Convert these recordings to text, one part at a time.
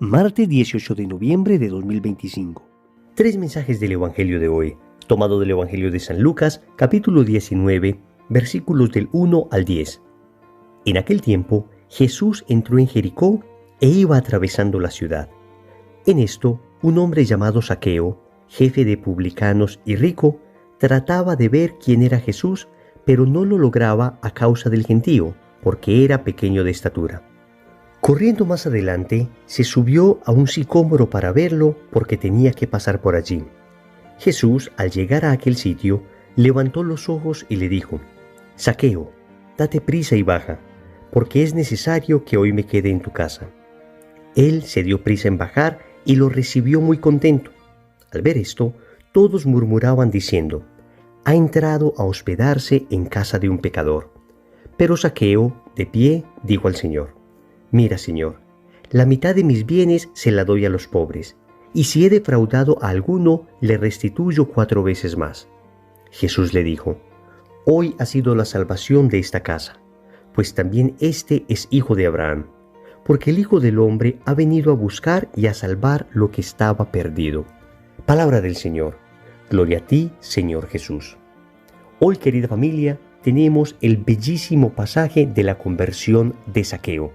Martes 18 de noviembre de 2025. Tres mensajes del Evangelio de hoy, tomado del Evangelio de San Lucas, capítulo 19, versículos del 1 al 10. En aquel tiempo, Jesús entró en Jericó e iba atravesando la ciudad. En esto, un hombre llamado Zaqueo, jefe de publicanos y rico, trataba de ver quién era Jesús, pero no lo lograba a causa del gentío, porque era pequeño de estatura. Corriendo más adelante, se subió a un sicómoro para verlo porque tenía que pasar por allí. Jesús, al llegar a aquel sitio, levantó los ojos y le dijo: «Zaqueo, date prisa y baja, porque es necesario que hoy me quede en tu casa». Él se dio prisa en bajar y lo recibió muy contento. Al ver esto, todos murmuraban diciendo: «Ha entrado a hospedarse en casa de un pecador». Pero Zaqueo, de pie, dijo al Señor: «Mira, Señor, la mitad de mis bienes se la doy a los pobres, y si he defraudado a alguno, le restituyo 4 veces más». Jesús le dijo: «Hoy ha sido la salvación de esta casa, pues también este es hijo de Abraham, porque el Hijo del Hombre ha venido a buscar y a salvar lo que estaba perdido». Palabra del Señor. Gloria a ti, Señor Jesús. Hoy, querida familia, tenemos el bellísimo pasaje de la conversión de Zaqueo.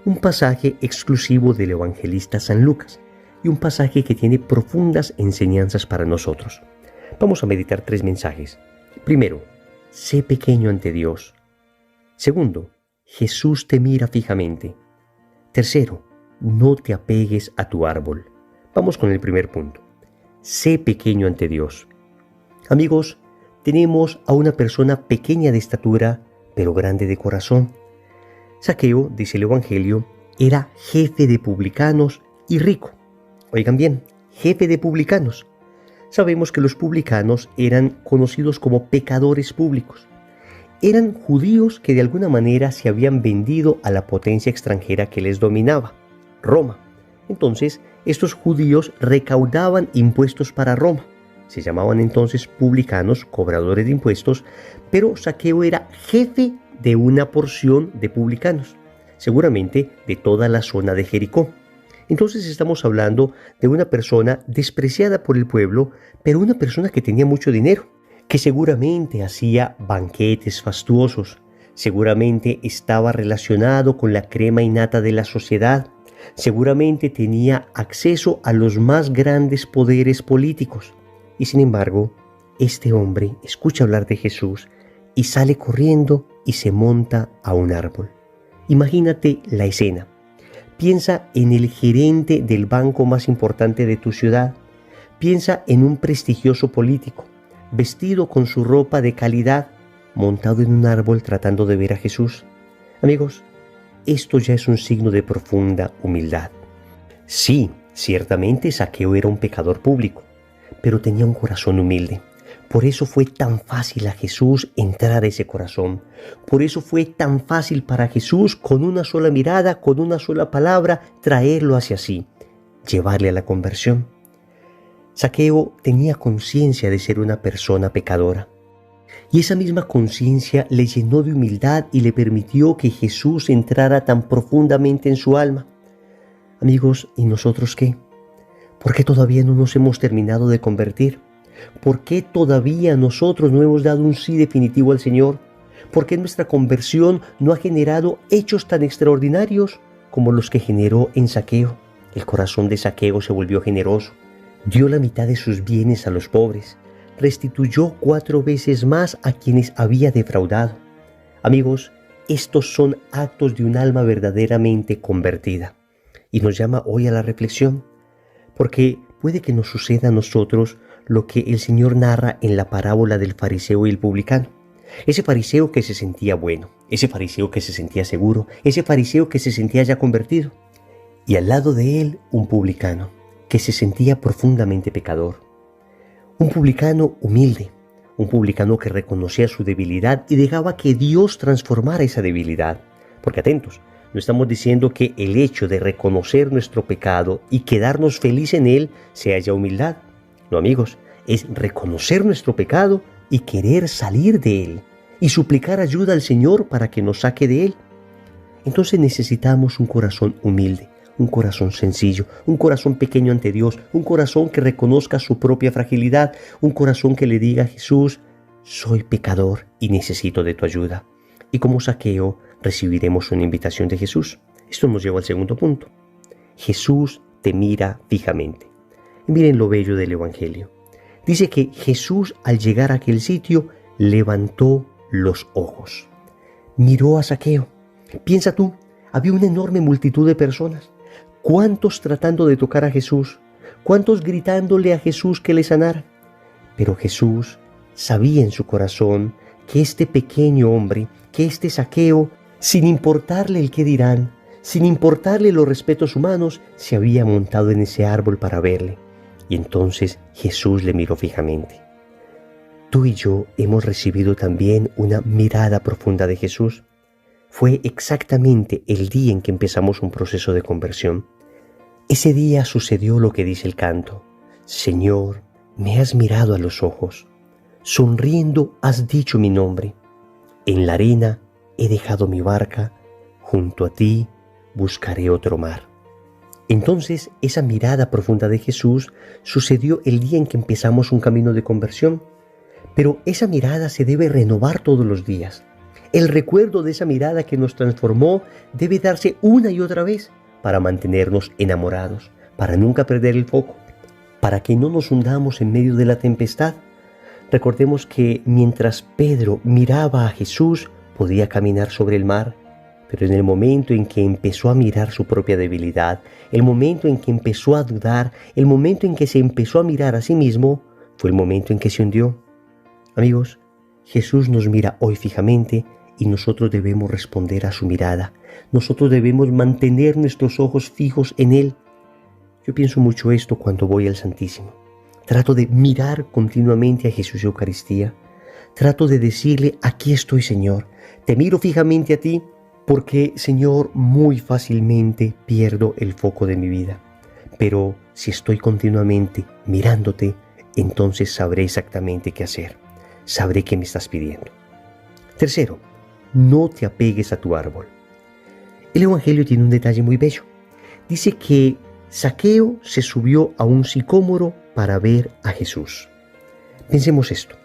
Un pasaje exclusivo del evangelista San Lucas y un pasaje que tiene profundas enseñanzas para nosotros. Vamos a meditar 3 mensajes. Primero, sé pequeño ante Dios. Segundo, Jesús te mira fijamente. Tercero, no te apegues a tu árbol. Vamos con el primer punto. Sé pequeño ante Dios. Amigos, tenemos a una persona pequeña de estatura, pero grande de corazón. Zaqueo, dice el Evangelio, era jefe de publicanos y rico. Oigan bien, jefe de publicanos. Sabemos que los publicanos eran conocidos como pecadores públicos. Eran judíos que de alguna manera se habían vendido a la potencia extranjera que les dominaba, Roma. Entonces, estos judíos recaudaban impuestos para Roma. Se llamaban entonces publicanos, cobradores de impuestos, pero Zaqueo era jefe de una porción de publicanos, seguramente de toda la zona de Jericó. Entonces estamos hablando de una persona despreciada por el pueblo, pero una persona que tenía mucho dinero, que seguramente hacía banquetes fastuosos, seguramente estaba relacionado con la crema y nata de la sociedad, seguramente tenía acceso a los más grandes poderes políticos. Y sin embargo, este hombre escucha hablar de Jesús y sale corriendo y se monta a un árbol. Imagínate la escena. Piensa en el gerente del banco más importante de tu ciudad. Piensa en un prestigioso político, vestido con su ropa de calidad, montado en un árbol tratando de ver a Jesús. Amigos, esto ya es un signo de profunda humildad. Sí, ciertamente Zaqueo era un pecador público, pero tenía un corazón humilde. Por eso fue tan fácil a Jesús entrar a ese corazón. Por eso fue tan fácil para Jesús, con una sola mirada, con una sola palabra, traerlo hacia sí, llevarle a la conversión. Zaqueo tenía conciencia de ser una persona pecadora. Y esa misma conciencia le llenó de humildad y le permitió que Jesús entrara tan profundamente en su alma. Amigos, ¿y nosotros qué? ¿Por qué todavía no nos hemos terminado de convertir? ¿Por qué todavía nosotros no hemos dado un sí definitivo al Señor? ¿Por qué nuestra conversión no ha generado hechos tan extraordinarios como los que generó en Zaqueo? El corazón de Zaqueo se volvió generoso. Dio la mitad de sus bienes a los pobres. Restituyó 4 veces más a quienes había defraudado. Amigos, estos son actos de un alma verdaderamente convertida. Y nos llama hoy a la reflexión, porque puede que nos suceda a nosotros lo que el Señor narra en la parábola del fariseo y el publicano. Ese fariseo que se sentía bueno, ese fariseo que se sentía seguro, ese fariseo que se sentía ya convertido. Y al lado de él, un publicano que se sentía profundamente pecador. Un publicano humilde, un publicano que reconocía su debilidad y dejaba que Dios transformara esa debilidad. Porque atentos, no estamos diciendo que el hecho de reconocer nuestro pecado y quedarnos feliz en él sea ya humildad. No, amigos, es reconocer nuestro pecado y querer salir de él y suplicar ayuda al Señor para que nos saque de él. Entonces necesitamos un corazón humilde, un corazón sencillo, un corazón pequeño ante Dios, un corazón que reconozca su propia fragilidad, un corazón que le diga a Jesús: soy pecador y necesito de tu ayuda. Y como Zaqueo recibiremos una invitación de Jesús. Esto nos lleva al segundo punto. Jesús te mira fijamente. Y miren lo bello del Evangelio. Dice que Jesús, al llegar a aquel sitio, levantó los ojos. Miró a Zaqueo. Piensa tú, había una enorme multitud de personas. ¿Cuántos tratando de tocar a Jesús? ¿Cuántos gritándole a Jesús que le sanara? Pero Jesús sabía en su corazón que este pequeño hombre, que este Zaqueo, sin importarle el qué dirán, sin importarle los respetos humanos, se había montado en ese árbol para verle. Y entonces Jesús le miró fijamente. Tú y yo hemos recibido también una mirada profunda de Jesús. Fue exactamente el día en que empezamos un proceso de conversión. Ese día sucedió lo que dice el canto. Señor, me has mirado a los ojos. Sonriendo has dicho mi nombre. En la arena he dejado mi barca. Junto a ti buscaré otro mar. Entonces, esa mirada profunda de Jesús sucedió el día en que empezamos un camino de conversión. Pero esa mirada se debe renovar todos los días. El recuerdo de esa mirada que nos transformó debe darse una y otra vez para mantenernos enamorados, para nunca perder el foco, para que no nos hundamos en medio de la tempestad. Recordemos que mientras Pedro miraba a Jesús, podía caminar sobre el mar, pero en el momento en que empezó a mirar su propia debilidad, el momento en que empezó a dudar, el momento en que se empezó a mirar a sí mismo, fue el momento en que se hundió. Amigos, Jesús nos mira hoy fijamente y nosotros debemos responder a su mirada. Nosotros debemos mantener nuestros ojos fijos en Él. Yo pienso mucho esto cuando voy al Santísimo. Trato de mirar continuamente a Jesús Eucaristía. Trato de decirle: aquí estoy, Señor. Te miro fijamente a ti porque, Señor, muy fácilmente pierdo el foco de mi vida. Pero si estoy continuamente mirándote, entonces sabré exactamente qué hacer. Sabré qué me estás pidiendo. Tercero, no te apegues a tu árbol. El Evangelio tiene un detalle muy bello. Dice que Zaqueo se subió a un sicómoro para ver a Jesús. Pensemos esto.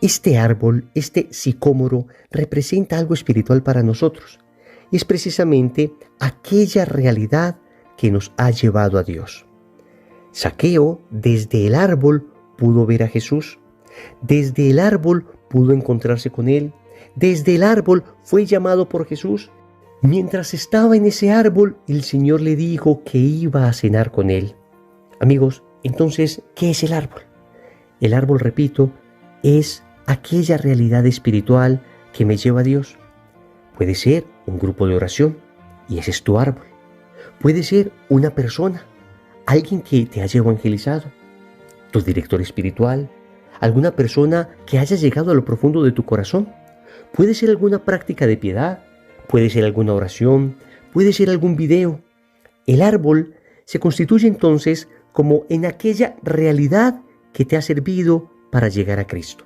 Este árbol, este sicómoro, representa algo espiritual para nosotros. Y es precisamente aquella realidad que nos ha llevado a Dios. Zaqueo, desde el árbol, pudo ver a Jesús. Desde el árbol pudo encontrarse con Él. Desde el árbol fue llamado por Jesús. Mientras estaba en ese árbol, el Señor le dijo que iba a cenar con Él. Amigos, entonces, ¿qué es el árbol? El árbol, repito, es aquella realidad espiritual que me lleva a Dios. Puede ser un grupo de oración, y ese es tu árbol. Puede ser una persona, alguien que te haya evangelizado, tu director espiritual, alguna persona que haya llegado a lo profundo de tu corazón. Puede ser alguna práctica de piedad, puede ser alguna oración, puede ser algún video. El árbol se constituye entonces como en aquella realidad que te ha servido para llegar a Cristo.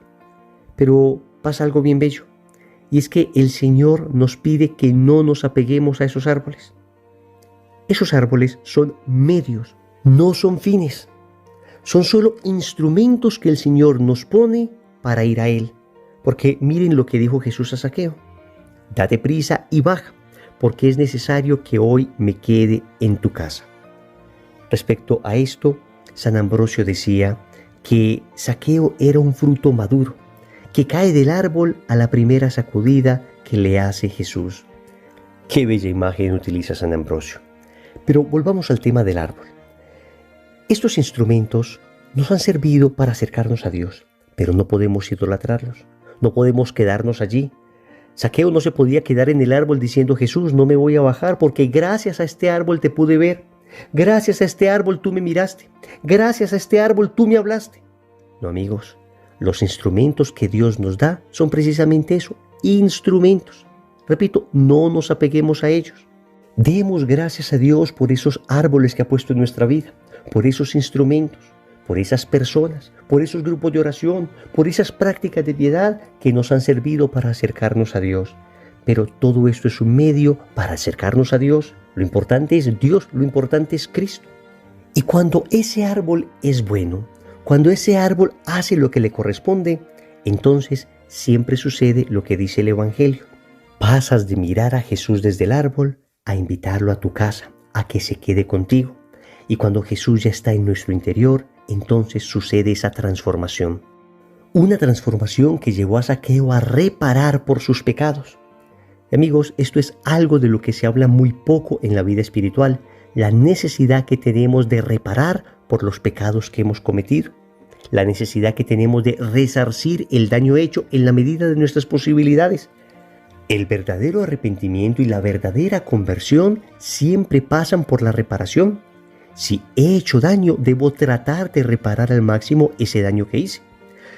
Pero pasa algo bien bello, y es que el Señor nos pide que no nos apeguemos a esos árboles. Esos árboles son medios, no son fines. Son solo instrumentos que el Señor nos pone para ir a Él. Porque miren lo que dijo Jesús a Zaqueo: date prisa y baja, porque es necesario que hoy me quede en tu casa. Respecto a esto, San Ambrosio decía que Zaqueo era un fruto maduro, que cae del árbol a la primera sacudida que le hace Jesús. Qué bella imagen utiliza San Ambrosio. Pero volvamos al tema del árbol. Estos instrumentos nos han servido para acercarnos a Dios, pero no podemos idolatrarlos. No podemos quedarnos allí. Zaqueo no se podía quedar en el árbol diciendo: Jesús, no me voy a bajar porque gracias a este árbol te pude ver. Gracias a este árbol tú me miraste. Gracias a este árbol tú me hablaste. No, amigos, los instrumentos que Dios nos da son precisamente eso, instrumentos. Repito, no nos apeguemos a ellos. Demos gracias a Dios por esos árboles que ha puesto en nuestra vida, por esos instrumentos, por esas personas, por esos grupos de oración, por esas prácticas de piedad que nos han servido para acercarnos a Dios. pero todo esto es un medio para acercarnos a Dios. Lo importante es Dios, lo importante es Cristo. Y cuando ese árbol es bueno, cuando ese árbol hace lo que le corresponde, entonces siempre sucede lo que dice el Evangelio. Pasas de mirar a Jesús desde el árbol a invitarlo a tu casa, a que se quede contigo. Y cuando Jesús ya está en nuestro interior, entonces sucede esa transformación. Una transformación que llevó a Zaqueo a reparar por sus pecados. Amigos, esto es algo de lo que se habla muy poco en la vida espiritual, la necesidad que tenemos de reparar por los pecados que hemos cometido, la necesidad que tenemos de resarcir el daño hecho en la medida de nuestras posibilidades. El verdadero arrepentimiento y la verdadera conversión siempre pasan por la reparación. Si he hecho daño, debo tratar de reparar al máximo ese daño que hice.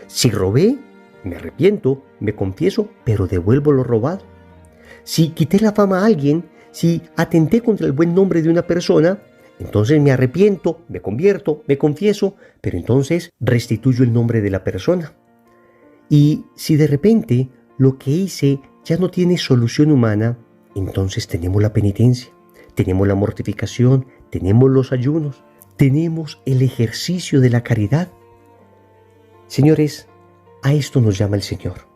Si robé, me arrepiento, me confieso, pero devuelvo lo robado. Si quité la fama a alguien, si atenté contra el buen nombre de una persona, entonces me arrepiento, me convierto, me confieso, pero entonces restituyo el nombre de la persona. Y si de repente lo que hice ya no tiene solución humana, entonces tenemos la penitencia, tenemos la mortificación, tenemos los ayunos, tenemos el ejercicio de la caridad. Señores, a esto nos llama el Señor.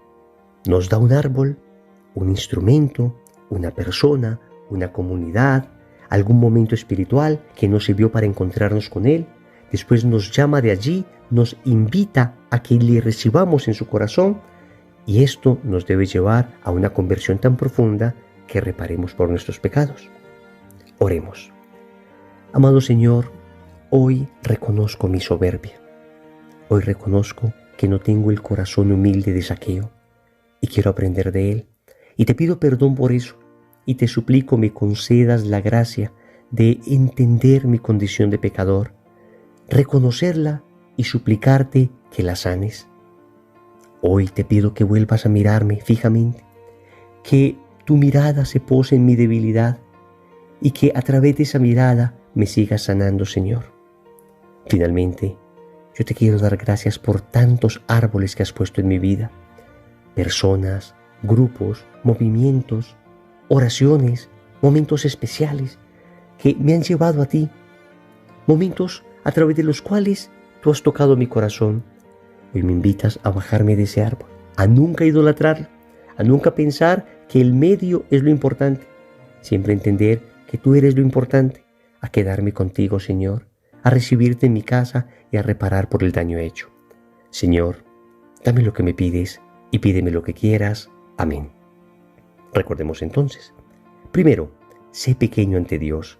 Nos da un árbol, un instrumento, una persona, una comunidad, algún momento espiritual que nos sirvió para encontrarnos con Él. Después nos llama de allí, nos invita a que le recibamos en su corazón, y esto nos debe llevar a una conversión tan profunda que reparemos por nuestros pecados. Oremos. Amado Señor, hoy reconozco mi soberbia. Hoy reconozco que no tengo el corazón humilde de Zaqueo y quiero aprender de él. Y te pido perdón por eso y te suplico me concedas la gracia de entender mi condición de pecador, reconocerla y suplicarte que la sanes. Hoy te pido que vuelvas a mirarme fijamente, que tu mirada se pose en mi debilidad y que a través de esa mirada me sigas sanando, Señor. Finalmente, yo te quiero dar gracias por tantos árboles que has puesto en mi vida, personas, grupos, movimientos, oraciones, momentos especiales que me han llevado a ti, momentos a través de los cuales tú has tocado mi corazón. Hoy me invitas a bajarme de ese árbol, a nunca idolatrarlo, a nunca pensar que el medio es lo importante, siempre entender que tú eres lo importante, a quedarme contigo, Señor, a recibirte en mi casa y a reparar por el daño hecho. Señor, dame lo que me pides y pídeme lo que quieras. Amén. Recordemos entonces. Primero, sé pequeño ante Dios.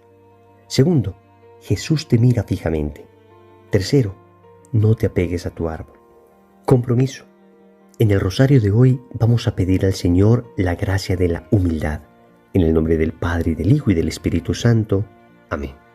Segundo, Jesús te mira fijamente. Tercero, no te apegues a tu árbol. Compromiso. En el rosario de hoy vamos a pedir al Señor la gracia de la humildad. En el nombre del Padre, y del Hijo y del Espíritu Santo. Amén.